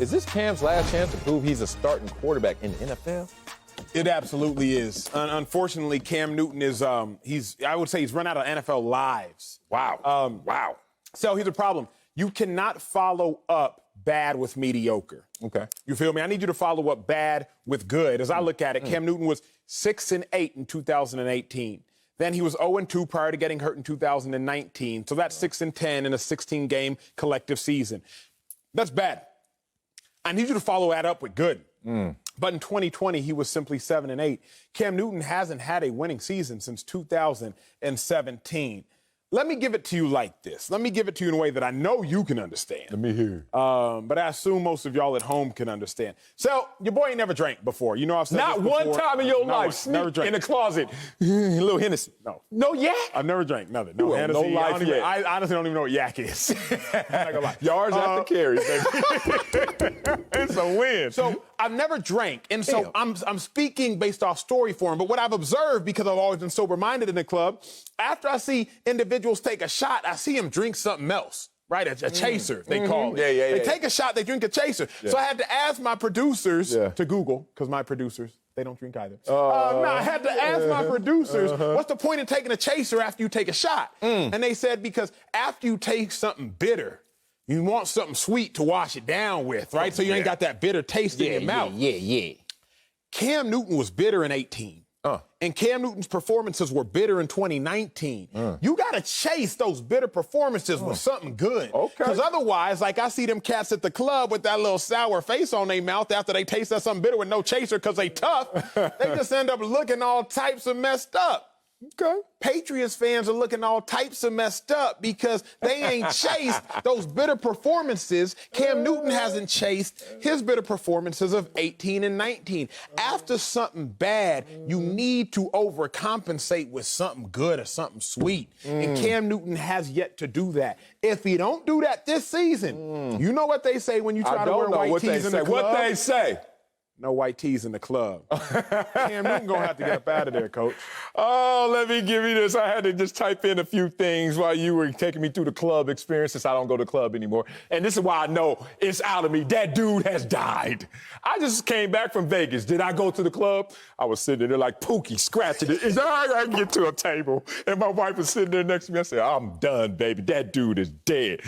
Is this Cam's last chance to prove he's a starting quarterback in the NFL? It absolutely is. Unfortunately, Cam Newton is, I would say he's run out of NFL lives. Wow. Wow. So here's a problem. You cannot follow up bad with mediocre. Okay. You feel me? I need you to follow up bad with good. As I look at it, Cam Newton was 6-8 in 2018. Then he was 0-2 prior to getting hurt in 2019. So that's 6-10 in a 16-game collective season. That's bad. I need you to follow that up with good. But in 2020, he was simply 7-8. Cam Newton hasn't had a winning season since 2017. Let me give it to you like this. Let me give it to you in a way that I know you can understand. Let me hear. But I assume most of y'all at home can understand. So, your boy ain't never drank before. You know I've said Not this before. one time in your life. Sneak never drank. In the closet. A little Hennessy. No. No yak? I've never drank nothing. No Hennessy. No life yet. I honestly don't even know what yak is. I'm not gonna lie. Yards after carry, baby. It's a win. So I've never drank, and so I'm speaking based off story form. But what I've observed, because I've always been sober-minded in the club, after I see individuals take a shot, I see them drink something else. Right, a chaser, they call it. They take a shot, they drink a chaser. So I had to ask my producers to Google, because my producers, they don't drink either. I had to ask my producers, what's the point in taking a chaser after you take a shot? And they said, because after you take something bitter, you want something sweet to wash it down with, right? So you ain't got that bitter taste in your mouth. Cam Newton was bitter in 18. And Cam Newton's performances were bitter in 2019. You got to chase those bitter performances with something good. Because otherwise, like I see them cats at the club with that little sour face on their mouth after they taste that something bitter with no chaser because they tough, they just end up looking all types of messed up. Patriots fans are looking all types of messed up because they ain't chased those bitter performances. Cam Newton hasn't chased his bitter performances of 18 and 19. After something bad, you need to overcompensate with something good or something sweet. And Cam Newton has yet to do that. If he don't do that this season, you know what they say when you try to wear white tees in the club? What they say? No white tees in the club. Cam Newton gonna have to get up out of there, Coach. Oh, let me give you this. I had to just type in a few things while you were taking me through the club experience, since I don't go to the club anymore. And this is why I know it's out of me. That dude has died. I just came back from Vegas. Did I go to the club? I was sitting there like Pookie, scratching it. I can get to a table. And my wife was sitting there next to me. I said, I'm done, baby. That dude is dead.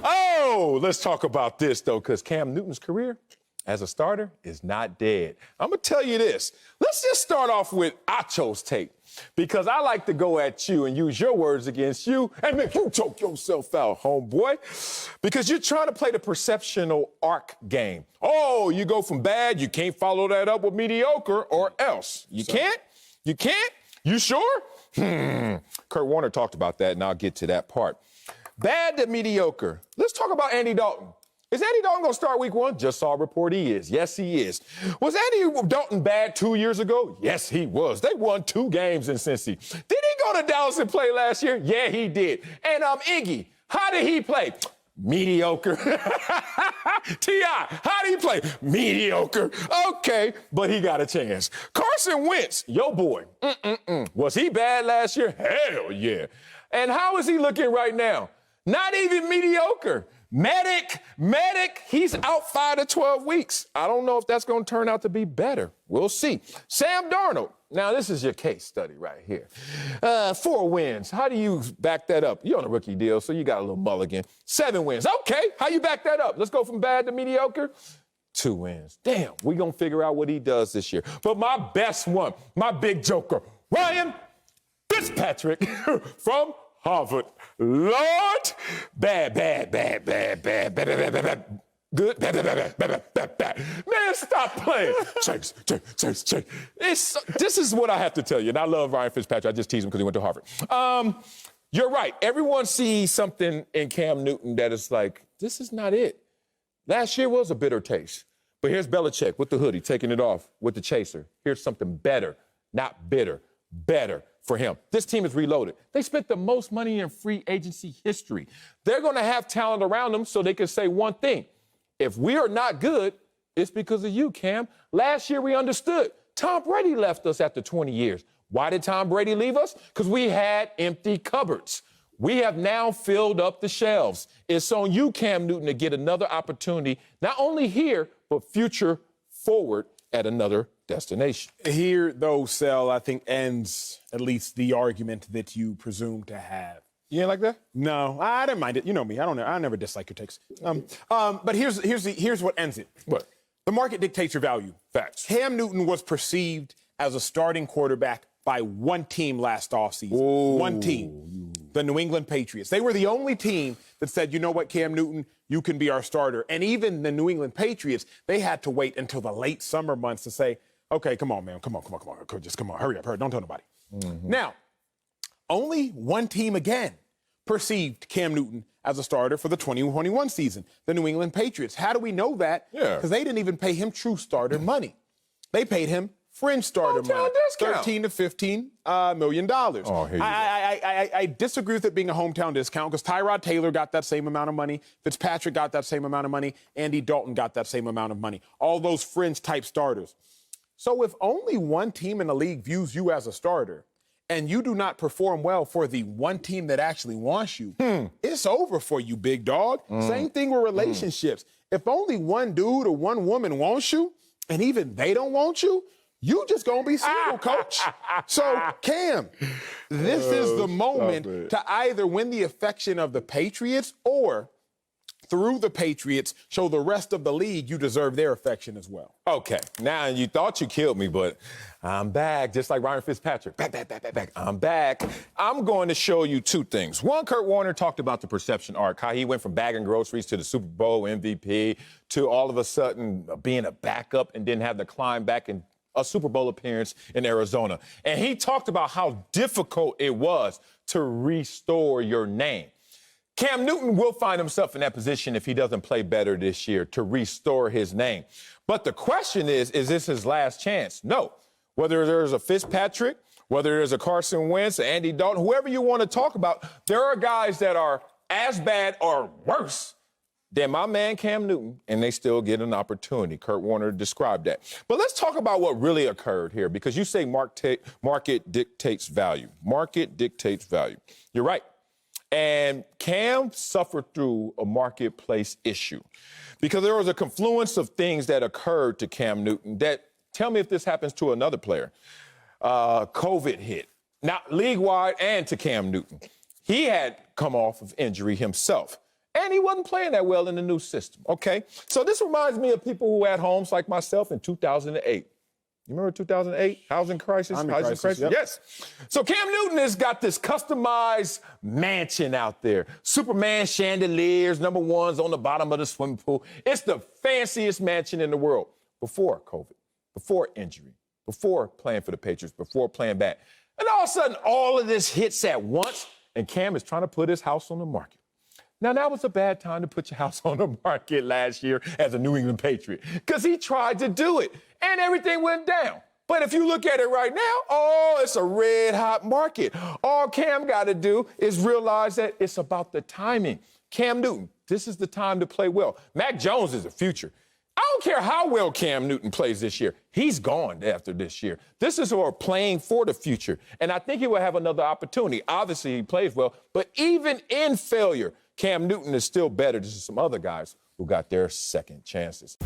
Oh, let's talk about this, though, because Cam Newton's career as a starter is not dead. I'm going to tell you this. Let's just start off with Acho's take, because I like to go at you and use your words against you and make you choke yourself out, homeboy, because you're trying to play the perceptional arc game. Oh, you go from bad, you can't follow that up with mediocre, or else. You can't? You can't? You sure? Kurt Warner talked about that, and I'll get to that part. Bad to mediocre. Let's talk about Andy Dalton. Is Andy Dalton going to start week 1? Just saw a report he is. Yes, he is. Was Andy Dalton bad 2 years ago? Yes, he was. They won 2 games in Cincy. Did he go to Dallas and play last year? Yeah, he did. And Iggy, how did he play? Mediocre. T.I., how did he play? Mediocre. Okay, but he got a chance. Carson Wentz, yo boy. Was he bad last year? Hell yeah. And how is he looking right now? Not even mediocre. Medic, he's out 5 to 12 weeks. I don't know if that's going to turn out to be better. We'll see. Sam Darnold. Now, this is your case study right here. 4 wins. How do you back that up? You're on a rookie deal, so you got a little mulligan. 7 wins. Okay, how you back that up? Let's go from bad to mediocre. 2 wins. Damn, we're going to figure out what he does this year. But my best one, my big joker, Ryan Fitzpatrick from Harvard. Lord, bad. Good, bad. Man, stop playing. Chase. This is what I have to tell you, and I love Ryan Fitzpatrick. I just tease him because he went to Harvard. You're right. Everyone sees something in Cam Newton that is like, this is not it. Last year was a bitter taste. But here's Belichick with the hoodie, taking it off with the chaser. Here's something better, not bitter, better for him. This team is reloaded. They spent the most money in free agency history. They're going to have talent around them so they can say one thing. If we are not good, it's because of you, Cam. Last year we understood. Tom Brady left us after 20 years. Why did Tom Brady leave us? Because we had empty cupboards. We have now filled up the shelves. It's on you, Cam Newton, to get another opportunity, not only here, but future forward at another destination. Here, though, Sel, I think ends at least the argument that you presume to have. You ain't like that? No, I didn't mind it. You know me. I never dislike your takes. But here's what ends it. What? The market dictates your value. Facts. Cam Newton was perceived as a starting quarterback by one team last offseason. One team, the New England Patriots. They were the only team that said, you know what, Cam Newton, you can be our starter. And even the New England Patriots, they had to wait until the late summer months to say, okay, come on, man, come on. Just come on, hurry up, don't tell nobody. Now, only one team again perceived Cam Newton as a starter for the 2021 season, the New England Patriots. How do we know that? Yeah. Because they didn't even pay him true starter money. They paid him fringe starter money, discount. $13 to $15 million. Oh, here you go. I disagree with it being a hometown discount because Tyrod Taylor got that same amount of money. Fitzpatrick got that same amount of money. Andy Dalton got that same amount of money. All those fringe-type starters. So if only one team in the league views you as a starter and you do not perform well for the one team that actually wants you, it's over for you, big dog. Same thing with relationships. If only one dude or one woman wants you and even they don't want you, you just gonna be single, coach. So, Cam, this is the moment to either win the affection of the Patriots or, through the Patriots, show the rest of the league you deserve their affection as well. Okay, now you thought you killed me, but I'm back, just like Ryan Fitzpatrick. Back. I'm back. I'm going to show you two things. One, Kurt Warner talked about the perception arc, how he went from bagging groceries to the Super Bowl MVP to all of a sudden being a backup and didn't have to climb back and a Super Bowl appearance in Arizona. And he talked about how difficult it was to restore your name. Cam Newton will find himself in that position if he doesn't play better this year to restore his name. But the question is this his last chance? No. Whether there's a Fitzpatrick, whether there's a Carson Wentz, Andy Dalton, whoever you want to talk about, there are guys that are as bad or worse than my man Cam Newton, and they still get an opportunity. Kurt Warner described that. But let's talk about what really occurred here, because you say market dictates value. Market dictates value. You're right. And Cam suffered through a marketplace issue because there was a confluence of things that occurred to Cam Newton that, tell me if this happens to another player. COVID hit, not league-wide and to Cam Newton. He had come off of injury himself. And he wasn't playing that well in the new system, okay? So this reminds me of people who had homes like myself in 2008. You remember 2008? Housing crisis? Yep. Yes. So Cam Newton has got this customized mansion out there. Superman chandeliers, number ones on the bottom of the swimming pool. It's the fanciest mansion in the world before COVID, before injury, before playing for the Patriots, before playing back. And all of a sudden, all of this hits at once, and Cam is trying to put his house on the market. Now, that was a bad time to put your house on the market last year as a New England Patriot because he tried to do it, and everything went down. But if you look at it right now, it's a red-hot market. All Cam got to do is realize that it's about the timing. Cam Newton, this is the time to play well. Mac Jones is the future. I don't care how well Cam Newton plays this year. He's gone after this year. This is who are playing for the future, and I think he will have another opportunity. Obviously, he plays well, but even in failure, Cam Newton is still better than some other guys who got their second chances.